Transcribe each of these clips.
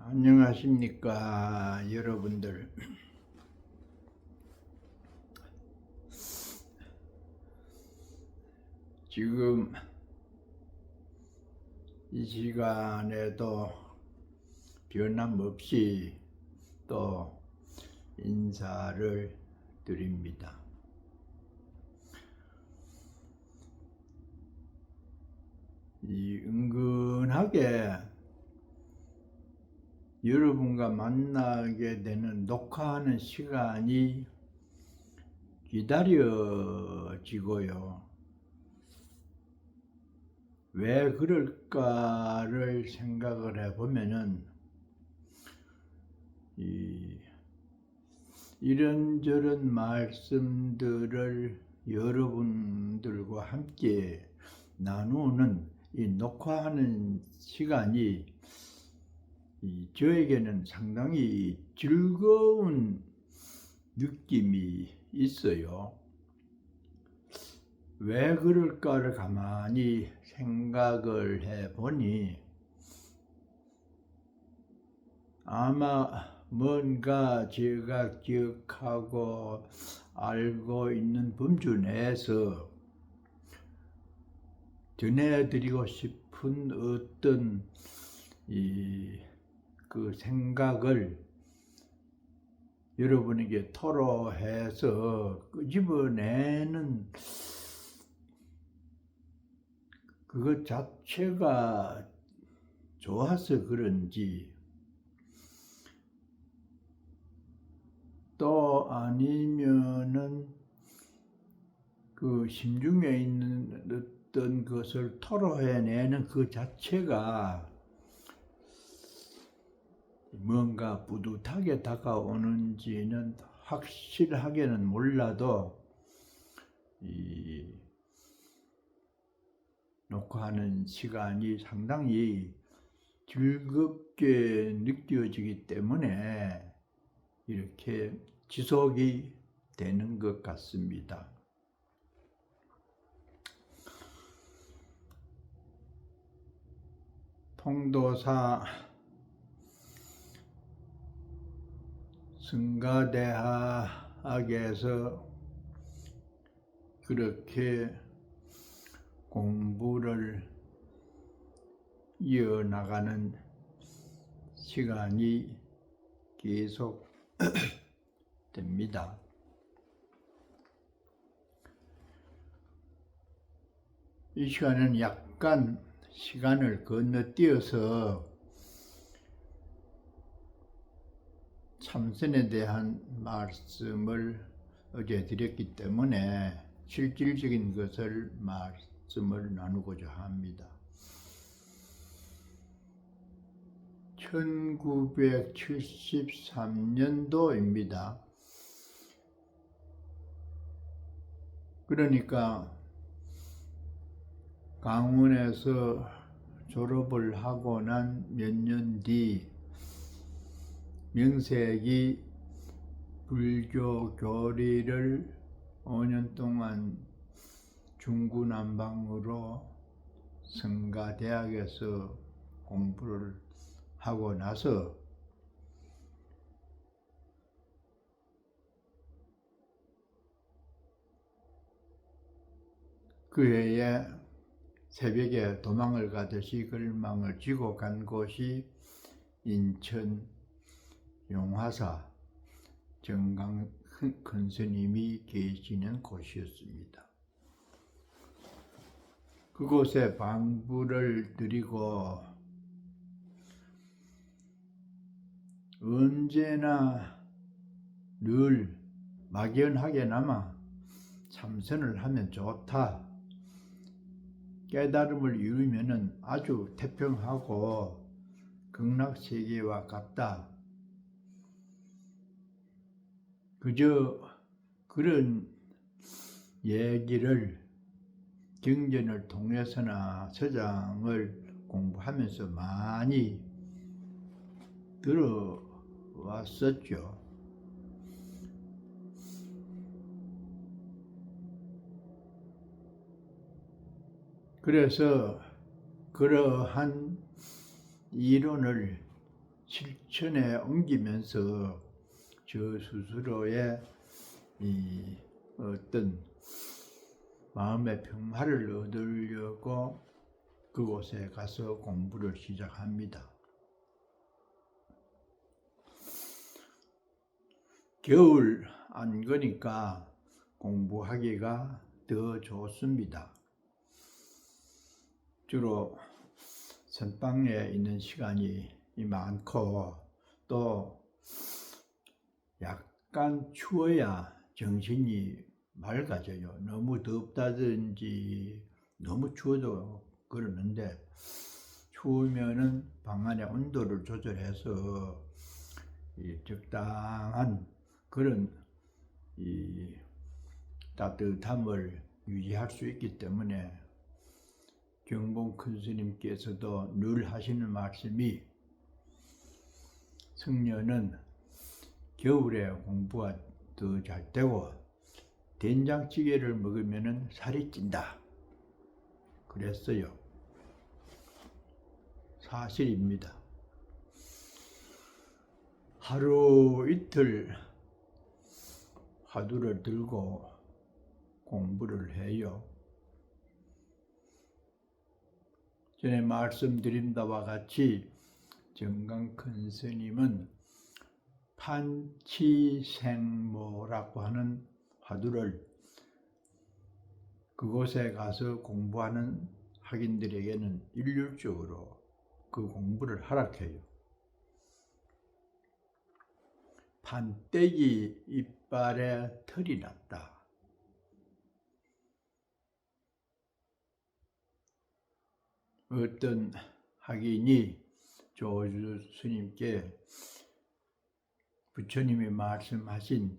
안녕하십니까 여러분들. 지금 이 시간에도 변함없이 또 인사를 드립니다. 이 은근하게 여러분과 만나게 되는 녹화하는 시간이 기다려지고요. 왜 그럴까를 생각을 해보면은 이런저런 말씀들을 여러분들과 함께 나누는 이 녹화하는 시간이 저에게는 상당히 즐거운 느낌이 있어요. 왜 그럴까를 가만히 생각을 해보니 아마 뭔가 제가 기억하고 알고 있는 범주 내에서 전해드리고 싶은 어떤 그 생각을 여러분에게 토로해서 끄집어내는 그것 자체가 좋아서 그런지, 또 아니면은 그 심중에 있는 어떤 것을 토로해내는 그 자체가 뭔가 뿌듯하게 다가오는지는 확실하게는 몰라도 이 녹화하는 시간이 상당히 즐겁게 느껴지기 때문에 이렇게 지속이 되는 것 같습니다. 통도사 성가대학에서 그렇게 공부를 이어나가는 시간이 계속 됩니다. 이 시간은 약간 시간을 건너뛰어서 참선에 대한 말씀을 어제 드렸기 때문에 실질적인 것을 말씀을 나누고자 합니다. 1973년도입니다. 그러니까 강원에서 졸업을 하고 난 몇 년 뒤 명색이 불교 교리를 5년 동안 중구난방으로 성가대학에서 공부를 하고 나서 그 해에 새벽에 도망을 가듯이 걸망을 쥐고 간 곳이 인천 용화사 정강 큰 스님이 계시는 곳이었습니다. 그곳에 방부를 드리고 언제나 늘 막연하게나마 참선을 하면 좋다, 깨달음을 이루면은 아주 태평하고 극락세계와 같다, 그저 그런 얘기를 경전을 통해서나 서장을 공부하면서 많이 들어왔었죠. 그래서 그러한 이론을 실천에 옮기면서 저 스스로의 이 어떤 마음의 평화를 얻으려고 그곳에 가서 공부를 시작합니다. 겨울 안 거니까 공부하기가 더 좋습니다. 주로 선방에 있는 시간이 많고 또 약간 추워야 정신이 맑아져요. 너무 덥다든지 너무 추워도 그러는데 추우면은 방 안의 온도를 조절해서 적당한 그런 따뜻함을 유지할 수 있기 때문에 경봉 큰 스님께서도 늘 하시는 말씀이 성녀는 겨울에 공부가 더 잘 되고 된장찌개를 먹으면 살이 찐다 그랬어요. 사실입니다. 하루 이틀 화두를 들고 공부를 해요. 전에 말씀드린 바와 같이 정강 큰 스님은 판치생모라고 하는 화두를 그곳에 가서 공부하는 학인들에게는 일률적으로 그 공부를 하락해요. 판때기 이빨에 털이 났다. 어떤 학인이 조주 스님께 부처님이 말씀하신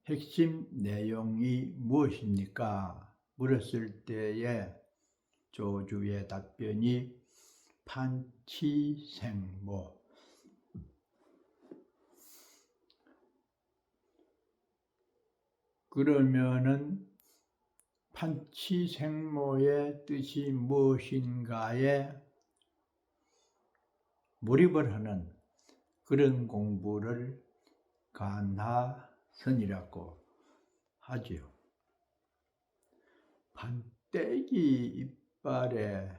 핵심 내용이 무엇입니까? 물었을 때에 조주의 답변이 판치생모. 그러면은 판치생모의 뜻이 무엇인가에 몰입을 하는 그런 공부를 간하선이라고 하지요. 판때기 이빨에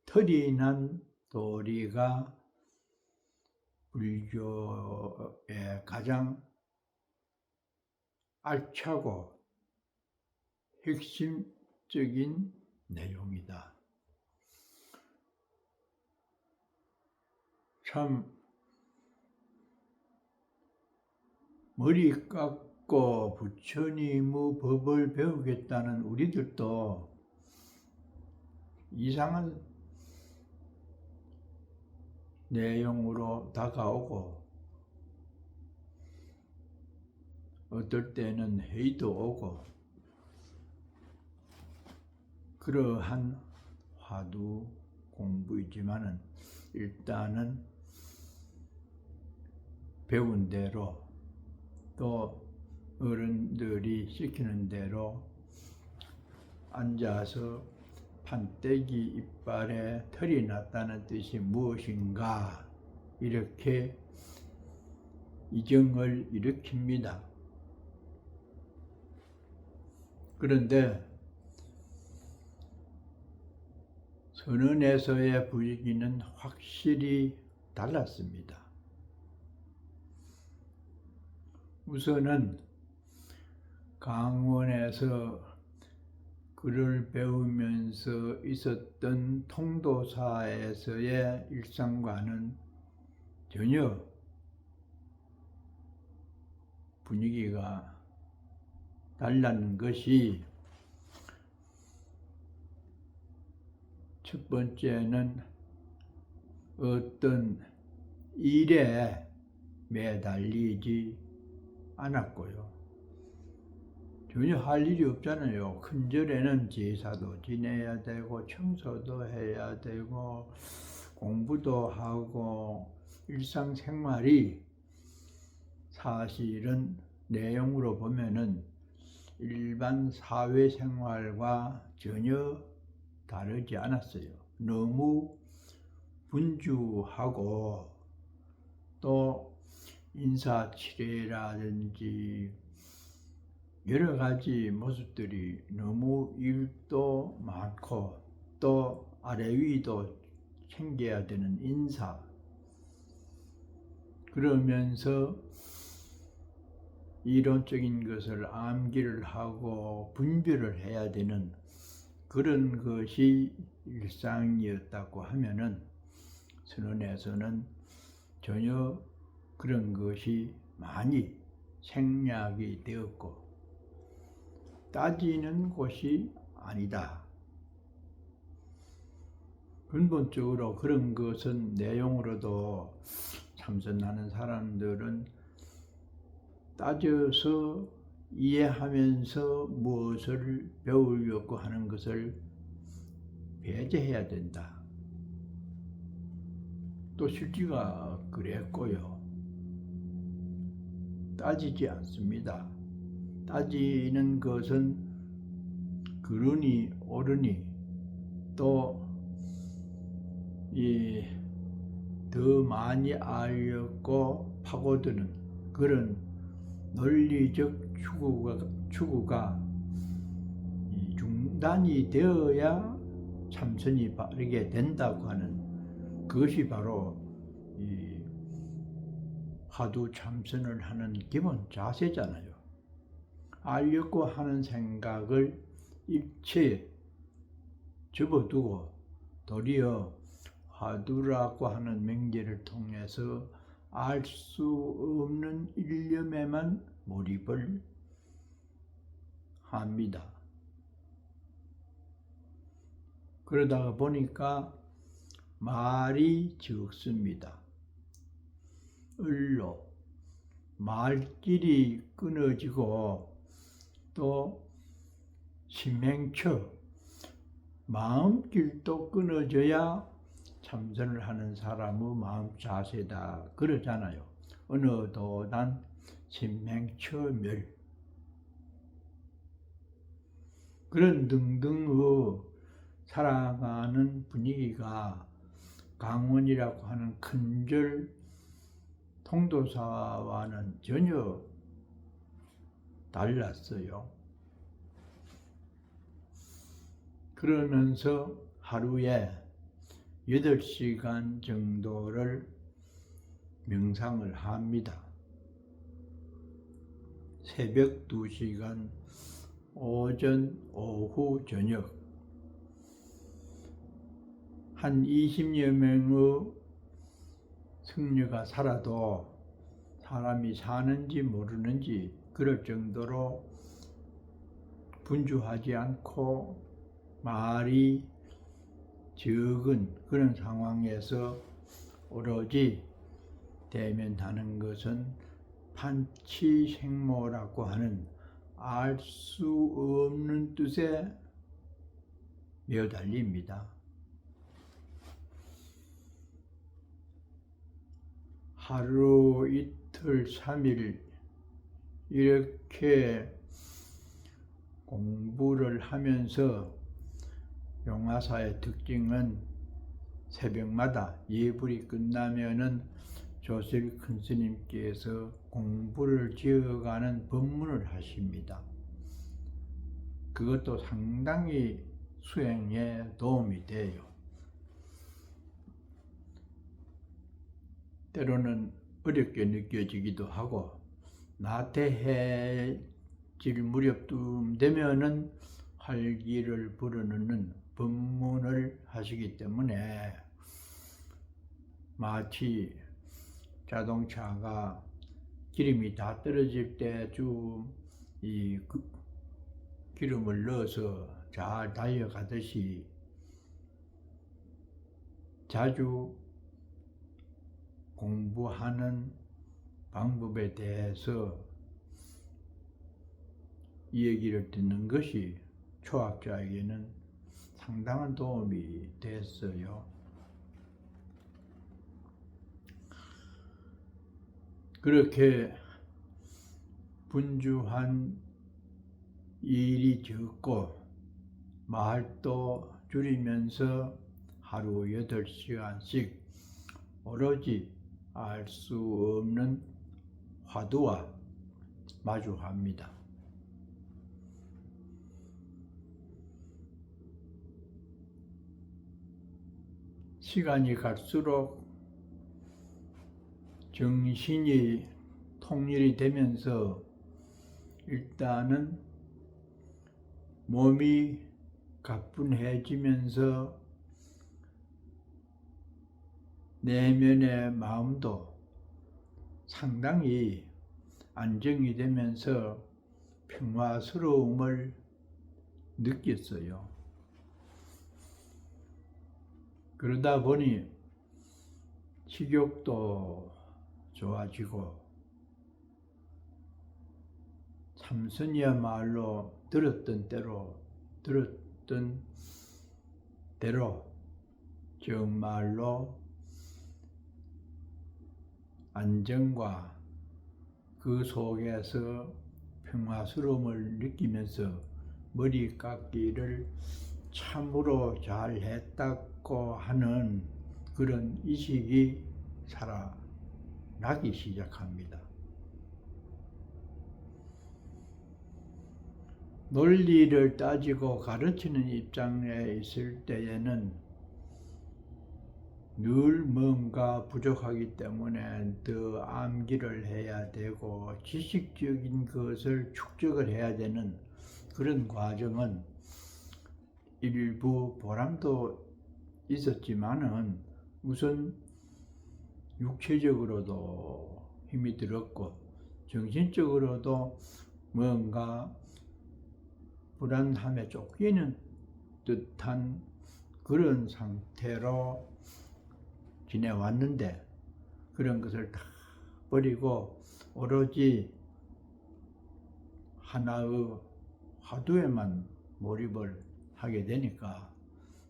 털이 난 도리가 불교의 가장 알차고 핵심적인 내용이다. 참 머리 깎고 부처님의 법을 배우겠다는 우리들도 이상한 내용으로 다가오고 어떨 때는 회의도 오고 그러한 화두 공부이지만은 일단은 배운 대로 또 어른들이 시키는 대로 앉아서 판때기 이빨에 털이 났다는 뜻이 무엇인가 이렇게 이정을 일으킵니다. 그런데 선언에서의 분위기는 확실히 달랐습니다. 우선은 강원에서 글을 배우면서 있었던 통도사에서의 일상과는 전혀 분위기가 달라는 것이 첫 번째는 어떤 일에 매달리지 않았고요. 전혀 할 일이 없잖아요. 큰절에는 제사도 지내야 되고 청소도 해야 되고 공부도 하고 일상생활이 사실은 내용으로 보면은 일반 사회생활과 전혀 다르지 않았어요. 너무 분주하고 또 인사치레라든지 여러 가지 모습들이 너무 일도 많고 또 아래 위도 챙겨야 되는 인사, 그러면서 이론적인 것을 암기를 하고 분별을 해야 되는 그런 것이 일상이었다고 하면은 선언에서는 전혀 그런 것이 많이 생략이 되었고 따지는 곳이 아니다. 근본적으로 그런 것은 내용으로도 참선하는 사람들은 따져서 이해하면서 무엇을 배우려고 하는 것을 배제해야 된다. 또 실지가 그랬고요. 따지지 않습니다. 따지는 것은 그르니 옳으니 또 더 많이 알려고 파고드는 그런 논리적 추구가 중단이 되어야 참선이 바르게 된다고 하는 그것이 바로 이 화두 참선을 하는 기본 자세잖아요. 알려고 하는 생각을 일체에 접어두고 도리어 화두라고 하는 명제를 통해서 알 수 없는 일념에만 몰입을 합니다. 그러다가 보니까 말이 적습니다. 을로 말길이 끊어지고 또 심행처 마음길도 끊어져야 참선을 하는 사람의 마음 자세다 그러잖아요. 어느 도단 심행처멸 그런 등등의 살아가는 분위기가 강원이라고 하는 큰절 통도사와는 전혀 달랐어요. 그러면서 하루에 8시간 정도를 명상을 합니다. 새벽 2시간, 오전, 오후, 저녁 한 20여 명의 승려가 살아도 사람이 사는지 모르는지 그럴 정도로 분주하지 않고 말이 적은 그런 상황에서 오로지 대면하는 것은 판치생모라고 하는 알 수 없는 뜻에 매달립니다. 하루 이틀 3일 이렇게 공부를 하면서 용화사의 특징은 새벽마다 예불이 끝나면은 조실 큰 스님께서 공부를 지어가는 법문을 하십니다. 그것도 상당히 수행에 도움이 돼요. 때로는 어렵게 느껴지기도 하고 나태해질 무렵쯤 되면은 활기를 불어넣는 법문을 하시기 때문에 마치 자동차가 기름이 다 떨어질 때쯤 이 기름을 넣어서 잘 달려가듯이 자주 공부하는 방법에 대해서 이 얘기를 듣는 것이 초학자에게는 상당한 도움이 됐어요. 그렇게 분주한 일이 적고 말도 줄이면서 하루 8시간씩 오로지 알 수 없는 화두와 마주합니다. 시간이 갈수록 정신이 통일이 되면서 일단은 몸이 가뿐해지면서 내면의 마음도 상당히 안정이 되면서 평화스러움을 느꼈어요. 그러다 보니 식욕도 좋아지고 참선이야말로 들었던 대로 정말로 안정과 그 속에서 평화스러움을 느끼면서 머리 깎기를 참으로 잘했다고 하는 그런 의식이 살아나기 시작합니다. 논리를 따지고 가르치는 입장에 있을 때에는 늘 뭔가 부족하기 때문에 더 암기를 해야 되고 지식적인 것을 축적을 해야 되는 그런 과정은 일부 보람도 있었지만은 우선 육체적으로도 힘이 들었고 정신적으로도 뭔가 불안함에 쫓기는 듯한 그런 상태로 지내왔는데 그런 것을 다 버리고 오로지 하나의 화두에만 몰입을 하게 되니까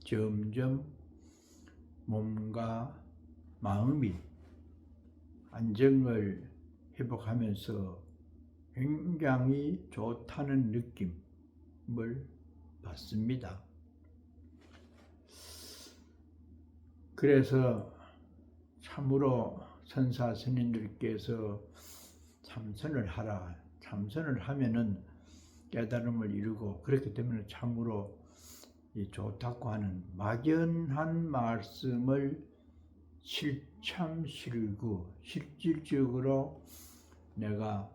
점점 몸과 마음이 안정을 회복하면서 굉장히 좋다는 느낌을 받습니다. 그래서 참으로 선사 스님들께서 참선을 하라, 참선을 하면은 깨달음을 이루고 그렇기 때문에 참으로 좋다고 하는 막연한 말씀을 실참실구 실질적으로 내가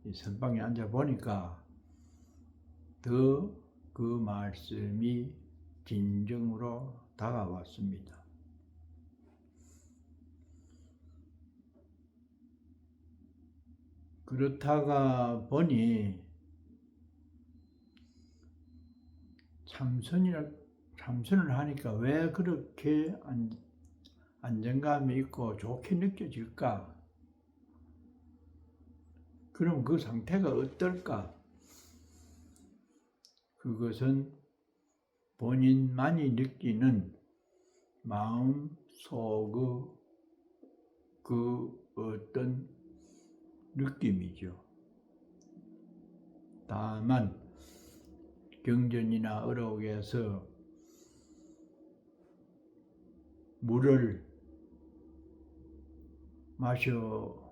이 선방에 앉아 보니까 더 그 말씀이 진정으로 다가왔습니다. 그렇다가 보니 참선을 하니까 왜 그렇게 안정감이 있고 좋게 느껴질까? 그럼 그 상태가 어떨까? 그것은 본인만이 느끼는 마음 속의 그 어떤 느낌이죠. 다만 경전이나 어록에서 물을 마셔보는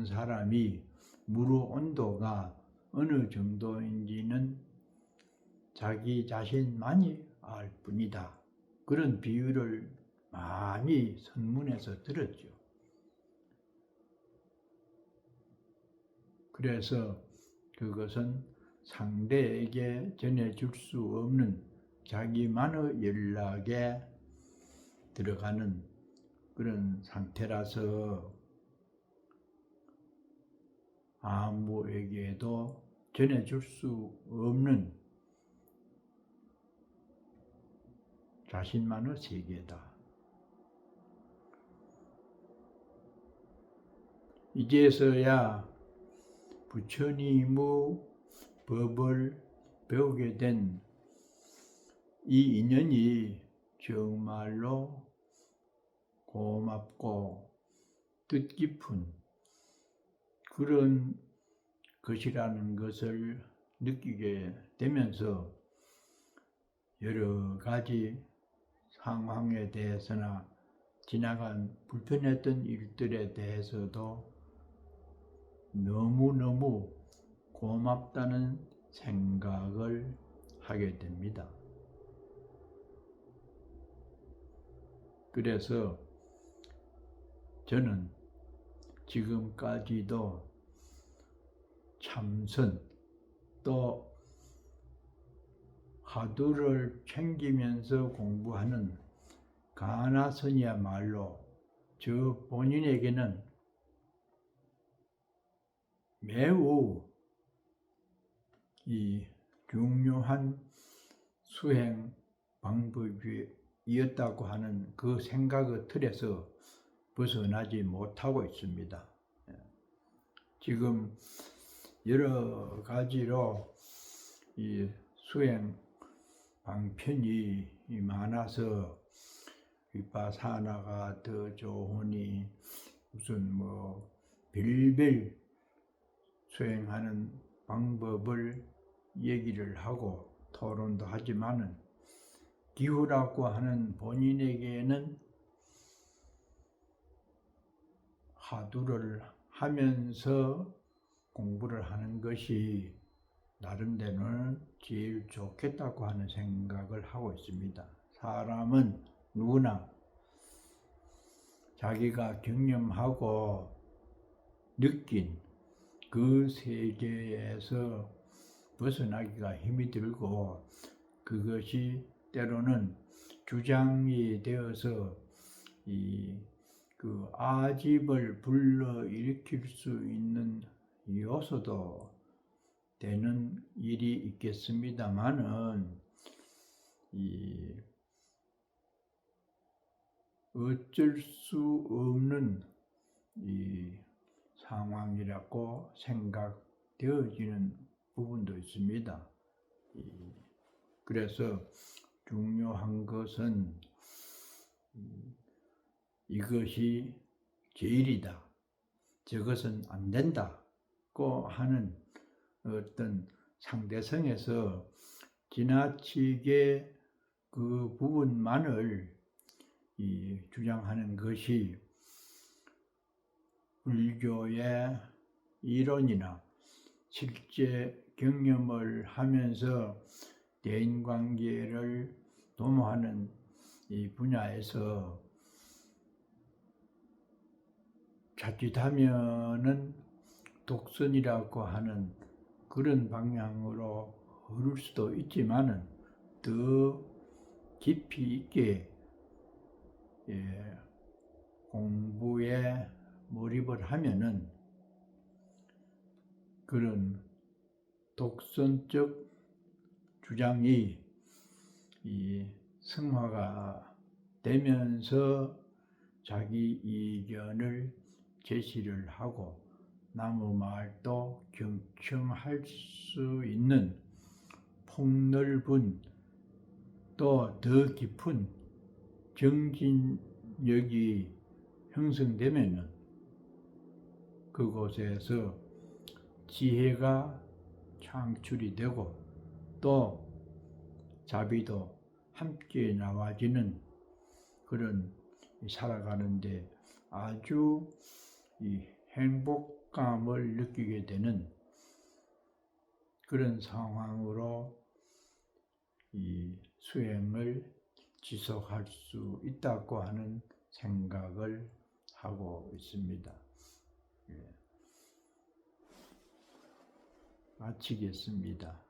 사람이 물의 온도가 어느 정도인지는 자기 자신만이 알 뿐이다. 그런 비유를 많이 선문에서 들었죠. 그래서 그것은 상대에게 전해줄 수 없는 자기만의 연락에 들어가는 그런 상태라서 아무에게도 전해줄 수 없는 자신만의 세계다. 이제서야 부처님의 법을 배우게 된 이 인연이 정말로 고맙고 뜻깊은 그런 것이라는 것을 느끼게 되면서 여러 가지 상황에 대해서나 지나간 불편했던 일들에 대해서도 너무너무 고맙다는 생각을 하게 됩니다. 그래서 저는 지금까지도 참선 또 화두를 챙기면서 공부하는 가나선이야말로 저 본인에게는 매우 이 중요한 수행 방법이었다고 하는 그 생각의 틀에서 벗어나지 못하고 있습니다. 지금 여러 가지로 이 수행 방편이 많아서 위파사나가 더 좋으니 무슨 뭐 별별 수행하는 방법을 얘기를 하고 토론도 하지만은 기후라고 하는 본인에게는 화두를 하면서 공부를 하는 것이 나름대로는 제일 좋겠다고 하는 생각을 하고 있습니다. 사람은 누구나 자기가 경험하고 느낀 그 세계에서 벗어나기가 힘이 들고 그것이 때로는 주장이 되어서 그 아집을 불러일으킬 수 있는 요소도 되는 일이 있겠습니다만은 어쩔 수 없는 상황이라고 생각되어지는 부분도 있습니다. 그래서 중요한 것은 이것이 제일이다, 저것은 안 된다고 하는 어떤 상대성에서 지나치게 그 부분만을 주장하는 것이 불교의 이론이나 실제 경험을 하면서 대인관계를 도모하는 이 분야에서 자칫하면은 독선이라고 하는 그런 방향으로 흐를 수도 있지만은 더 깊이 있게 공부에 몰입을 하면은 그런 독선적 주장이 승화가 되면서 자기 이견을 제시를 하고 남의 말도 경청할 수 있는 폭넓은 또 더 깊은 정진력이 형성되면은 그곳에서 지혜가 창출이 되고 또 자비도 함께 나와지는 그런 살아가는데 아주 행복감을 느끼게 되는 그런 상황으로 수행을 지속할 수 있다고 하는 생각을 하고 있습니다. 마치겠습니다.